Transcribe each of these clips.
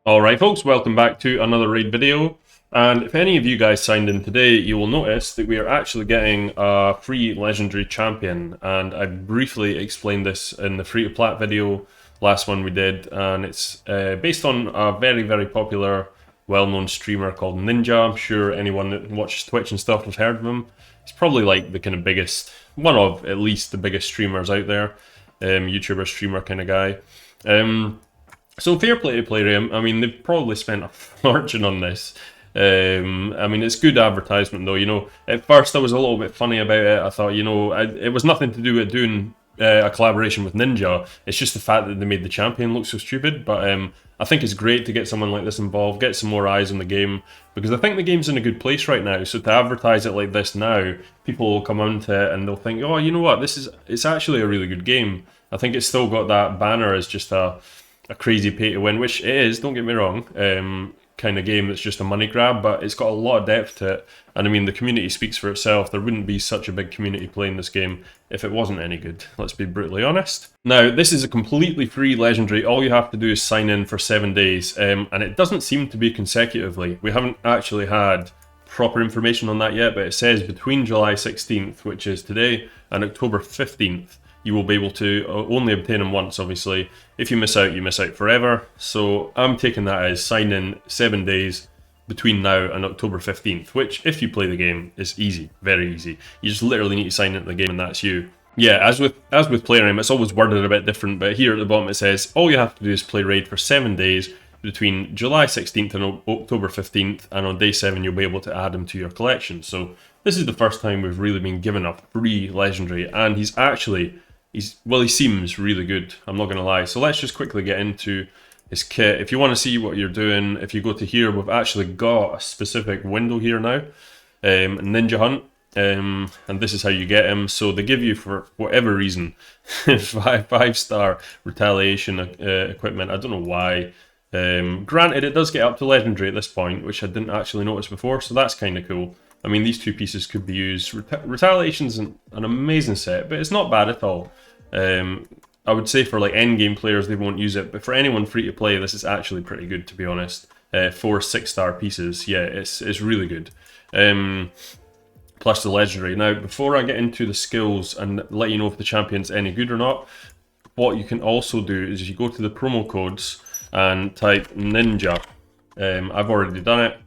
Alright folks, welcome back to another raid video, and if any of you guys signed in today, you will notice that we are actually getting a free legendary champion, and I briefly explained this in the free to plat video, last one we did, and it's based on a very popular, well-known streamer called Ninja. I'm sure anyone that watches Twitch and stuff has heard of him. He's probably like the kind of biggest, one of at least the biggest streamers out there, YouTuber streamer kind of guy. So fair play to Plarium. I mean, they've probably spent a fortune on this. I mean, it's good advertisement though. You know, at first I was a little bit funny about it. I thought, you know, it was nothing to do with doing a collaboration with Ninja. It's just the fact that they made the champion look so stupid. But I think it's great to get someone like this involved, get some more eyes on the game, because I think the game's in a good place right now. So to advertise it like this now, people will come onto it and they'll think, oh, you know what, it's actually a really good game. I think it's still got that banner as just a crazy pay to win, which it is, don't get me wrong, kind of game that's just a money grab, but it's got a lot of depth to it, and I mean the community speaks for itself. There wouldn't be such a big community playing this game if it wasn't any good, let's be brutally honest. Now this is a completely free legendary. All you have to do is sign in for 7 days, and it doesn't seem to be consecutively. We haven't actually had proper information on that yet, but it says between July 16th, which is today, and October 15th, you will be able to only obtain them once, obviously. If you miss out, you miss out forever. So I'm taking that as sign in 7 days between now and October 15th, which, if you play the game, is easy, very easy. You just literally need to sign into the game and that's you. Yeah, as with Plarium, it's always worded a bit different, but here at the bottom it says, all you have to do is play raid for 7 days between July 16th and October 15th, and on day 7 you'll be able to add them to your collection. So this is the first time we've really been given a free legendary, and he seems really good, I'm not going to lie. So let's just quickly get into his kit. If you want to see what you're doing, if you go to here, we've actually got a specific window here now, Ninja Hunt, and this is how you get him. So they give you, for whatever reason, five-star retaliation equipment. I don't know why. Granted, it does get up to legendary at this point, which I didn't actually notice before, so that's kind of cool. I mean, these two pieces could be used. Retaliation's an amazing set, but it's not bad at all. I would say for like endgame players, they won't use it, but for anyone free to play, this is actually pretty good, to be honest. 4 6-star pieces, yeah, it's really good. Plus the legendary. Now, before I get into the skills and let you know if the champion's any good or not, what you can also do is you go to the promo codes and type Ninja. I've already done it.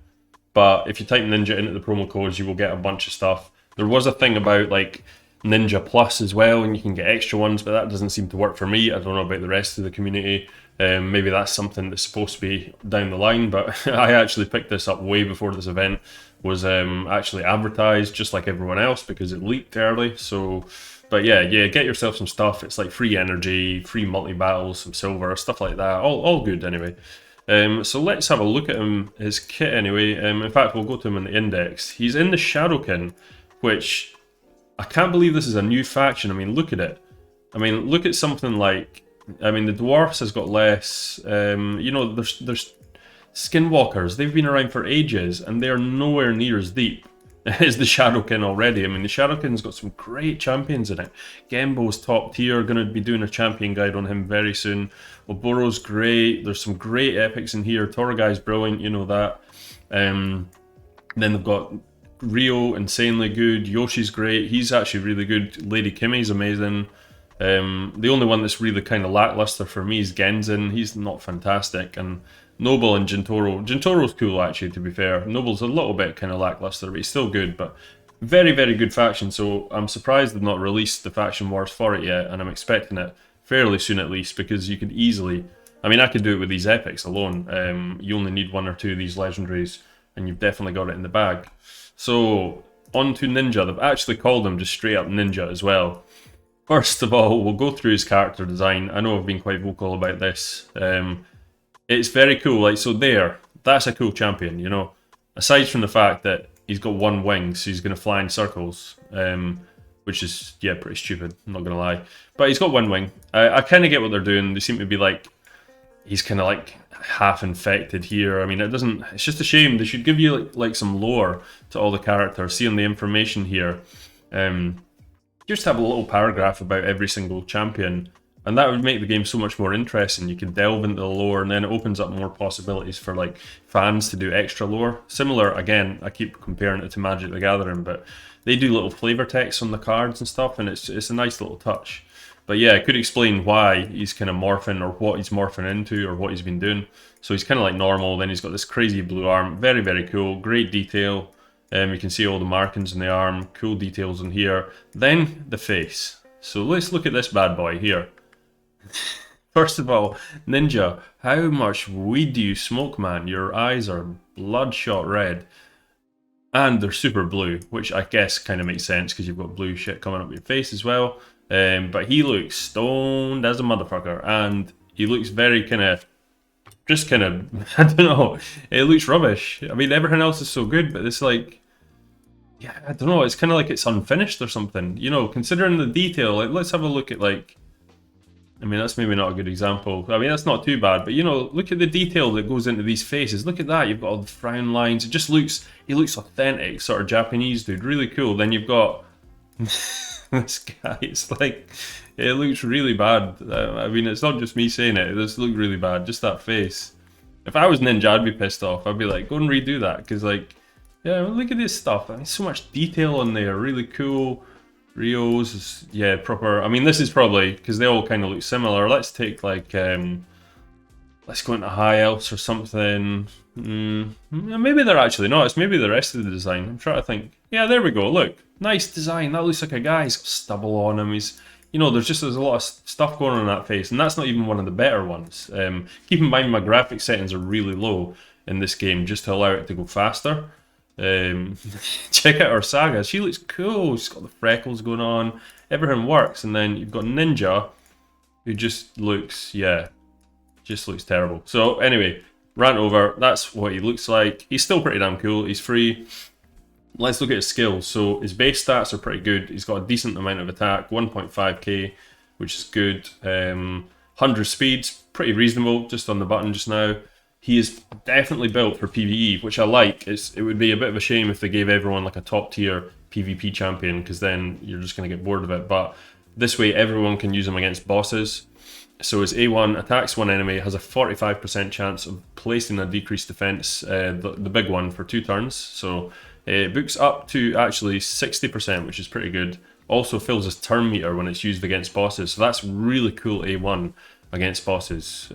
But if you type Ninja into the promo codes, you will get a bunch of stuff. There was a thing about like Ninja Plus as well, and you can get extra ones, but that doesn't seem to work for me. I don't know about the rest of the community. Maybe that's something that's supposed to be down the line, but I actually picked this up way before this event was actually advertised, just like everyone else, because it leaked early. So, but yeah, get yourself some stuff. It's like free energy, free multi-battles, some silver, stuff like that. All good anyway. So let's have a look at his kit anyway. In fact, we'll go to him in the index. He's in the Shadowkin, which I can't believe this is a new faction. I mean, look at it. I mean, look at something like, I mean, the Dwarfs has got less. You know, there's Skinwalkers. They've been around for ages, and they're nowhere near as deep as the Shadowkin already. I mean, the Shadowkin's got some great champions in it. Gembo's top tier, going to be doing a champion guide on him very soon. Oboro's great. There's some great epics in here. Toragai's brilliant, you know that. Then they've got Rio, insanely good. Yoshi's great. He's actually really good. Lady Kimmy's amazing. The only one that's really kind of lackluster for me is Genzin. He's not fantastic. And Noble and Jintoro. Jintoro's cool, actually, to be fair. Noble's a little bit kind of lackluster, but he's still good. But very good faction, so I'm surprised they've not released the faction wars for it yet, and I'm expecting it fairly soon at least, because you could easily... I mean, I could do it with these epics alone. You only need 1 or 2 of these legendaries, and you've definitely got it in the bag. So, on to Ninja. They've actually called him just straight up Ninja as well. First of all, we'll go through his character design. I know I've been quite vocal about this. It's very cool, like, so that's a cool champion, you know. Aside from the fact that he's got 1 wing, so he's going to fly in circles, which is, yeah, pretty stupid, I'm not going to lie. But he's got 1 wing. I kind of get what they're doing. They seem to be like, he's kind of like half infected here. I mean, it's just a shame. They should give you like some lore to all the characters. See on the information here, just have a little paragraph about every single champion, And that would make the game so much more interesting. You can delve into the lore, and then it opens up more possibilities for like fans to do extra lore. Similar, again, I keep comparing it to Magic the Gathering, but they do little flavor text on the cards and stuff, and it's a nice little touch. But yeah, it could explain why he's kind of morphing, or what he's morphing into, or what he's been doing. So he's kind of like normal, then he's got this crazy blue arm. Very, very cool. Great detail. You can see all the markings in the arm. Cool details in here. Then the face. So let's look at this bad boy here. First of all, Ninja, how much weed do you smoke, man? Your eyes are bloodshot red. And they're super blue, which I guess kind of makes sense because you've got blue shit coming up your face as well. But he looks stoned as a motherfucker, and he looks very kind of, just kind of, I don't know, it looks rubbish. I mean, everything else is so good, but it's like, yeah, I don't know, it's kind of like it's unfinished or something. You know, considering the detail, like, let's have a look at, like, I mean, that's maybe not a good example. I mean, that's not too bad, but you know, look at the detail that goes into these faces. Look at that, you've got all the frown lines. It just looks, he looks authentic, sort of Japanese dude, really cool. Then you've got this guy, it's like, it looks really bad. I mean, it's not just me saying it, it does look really bad, just that face. If I was Ninja, I'd be pissed off. I'd be like, go and redo that, because like, yeah, look at this stuff. I mean, so much detail in there, really cool. Rios is, yeah, proper. I mean, this is probably, because they all kind of look similar. Let's take like, let's go into High Elves or something. Maybe they're actually not. It's maybe the rest of the design. I'm trying to think. Yeah, there we go. Look, nice design. That looks like a guy. He's got stubble on him. He's, you know, there's a lot of stuff going on in that face, and that's not even one of the better ones. Keep in mind, my graphic settings are really low in this game just to allow it to go faster. Check out our Saga. She looks cool. She's got the freckles going on. Everything works. And then you've got Ninja, who just looks, yeah, just looks terrible. So anyway, rant over. That's what he looks like. He's still pretty damn cool. He's free. Let's look at his skills. So his base stats are pretty good. He's got a decent amount of attack, 1.5k, which is good. 100 speeds, pretty reasonable, just on the button just now. He is definitely built for PvE, which I like. It would be a bit of a shame if they gave everyone like a top tier PvP champion, because then you're just going to get bored of it. But this way, everyone can use him against bosses. So his A1 attacks one enemy, has a 45% chance of placing a decreased defense, the big one, for 2 turns. So it books up to actually 60%, which is pretty good. Also fills his turn meter when it's used against bosses. So that's really cool A1 against bosses.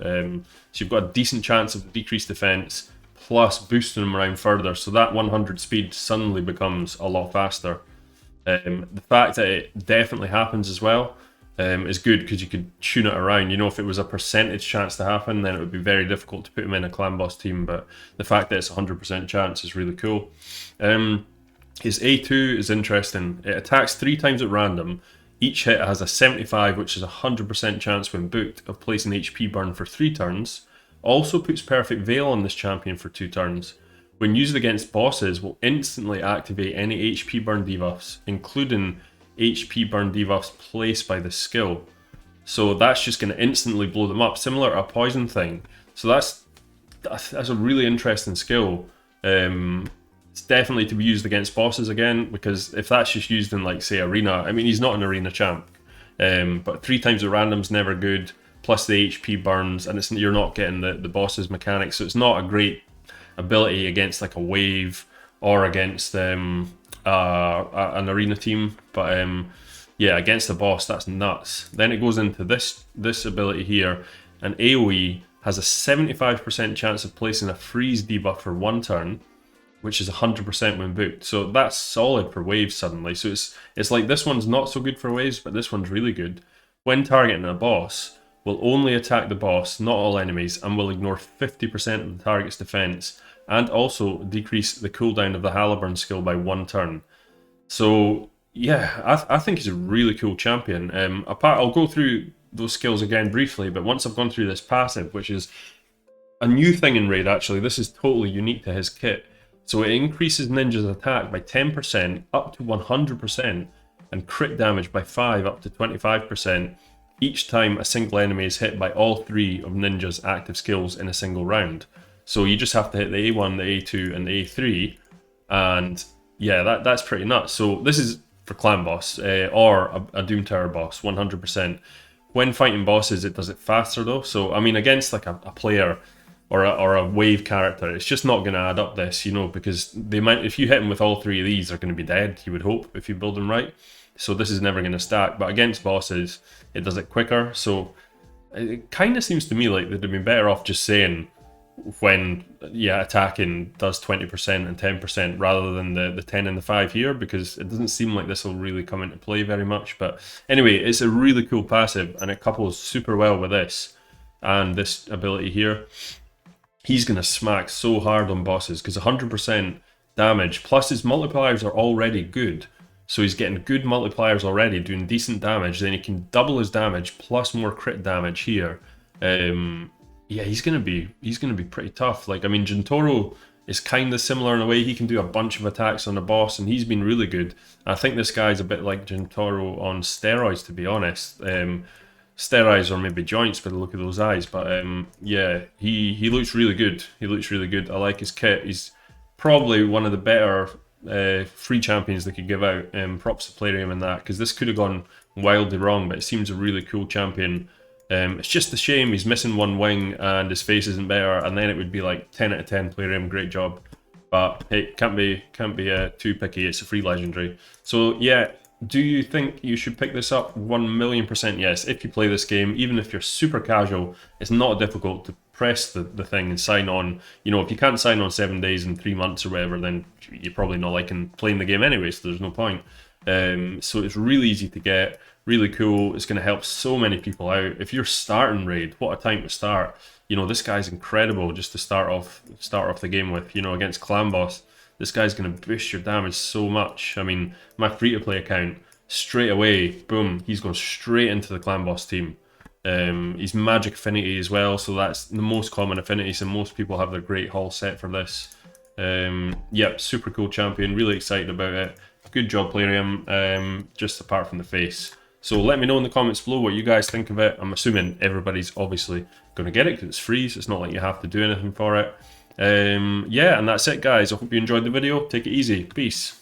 So you've got a decent chance of decreased defense, plus boosting them around further, so that 100 speed suddenly becomes a lot faster. The fact that it definitely happens as well is good, because you could tune it around. You know, if it was a percentage chance to happen, then it would be very difficult to put him in a clan boss team, but the fact that it's a 100% chance is really cool. His A2 is interesting. It attacks 3 times at random. Each hit has a 75, which is a 100% chance when booked, of placing HP burn for 3 turns. Also puts Perfect Veil on this champion for 2 turns. When used against bosses, will instantly activate any HP burn debuffs, including HP burn debuffs placed by the skill. So that's just going to instantly blow them up, similar to a poison thing. So that's a really interesting skill. It's definitely to be used against bosses again, because if that's just used in, like, say, arena, I mean, he's not an arena champ, but 3 times at random's never good, plus the HP burns, and you're not getting the boss's mechanics, so it's not a great ability against like a wave or against an arena team, but yeah, against the boss, that's nuts. Then it goes into this ability here, and AoE has a 75% chance of placing a freeze debuff for 1 turn, which is 100% when booked. So that's solid for waves suddenly. So it's like this one's not so good for waves, but this one's really good. When targeting a boss, will only attack the boss, not all enemies, and will ignore 50% of the target's defense, and also decrease the cooldown of the Haliburn skill by 1 turn. So yeah, I think he's a really cool champion. I'll go through those skills again briefly, but once I've gone through this passive, which is a new thing in Raid actually, this is totally unique to his kit. So it increases Ninja's attack by 10% up to 100%, and crit damage by 5 up to 25%, each time a single enemy is hit by all 3 of Ninja's active skills in a single round. So you just have to hit the A1, the A2, and the A3, and yeah, that's pretty nuts. So this is for clan boss, or a Doom Tower boss, 100%. When fighting bosses, it does it faster though. So, I mean, against like a player or a wave character, it's just not going to add up this, you know, because they might, if you hit them with all three of these, they're going to be dead, you would hope, if you build them right. So this is never going to stack. But against bosses, it does it quicker. So it kind of seems to me like they'd have been better off just saying when, yeah, attacking does 20% and 10% rather than the 10 and the 5 here, because it doesn't seem like this will really come into play very much. But anyway, it's a really cool passive and it couples super well with this and this ability here. He's going to smack so hard on bosses because 100% damage plus his multipliers are already good. So he's getting good multipliers already, doing decent damage. Then he can double his damage plus more crit damage here. Yeah, he's gonna be pretty tough. Like, I mean, Gentoro is kind of similar in a way. He can do a bunch of attacks on the boss, and he's been really good. I think this guy's a bit like Gentoro on steroids, to be honest. Steroids or maybe joints by the look of those eyes, but yeah, he looks really good. He looks really good. I like his kit. He's probably one of the better free champions they could give out. Props to Plarium and that, because this could have gone wildly wrong, but it seems a really cool champion. It's just a shame he's missing one wing and his face isn't better, and then it would be like 10 out of 10 Plarium, great job. But hey, can't be too picky. It's a free legendary. So yeah, do you think you should pick this up? 1,000,000% yes. If you play this game, even if you're super casual, it's not difficult to press the thing and sign on. You know, if you can't sign on 7 days and 3 months or whatever, then you're probably not liking playing the game anyway, so there's no point. So it's really easy to get, really cool. It's going to help so many people out. If you're starting raid, what a time to start. You know, this guy's incredible just to start off the game with. You know, against clan boss, this guy's going to boost your damage so much. I mean, my free-to-play account, straight away, boom, he's going straight into the clan boss team. He's magic affinity as well, so that's the most common affinity, so most people have their great haul set for this. Yep, super cool champion, really excited about it. Good job, Plarium, just apart from the face. So let me know in the comments below what you guys think of it. I'm assuming everybody's obviously going to get it because it's free, so it's not like you have to do anything for it. Yeah, and that's it, guys. I hope you enjoyed the video. Take it easy. Peace.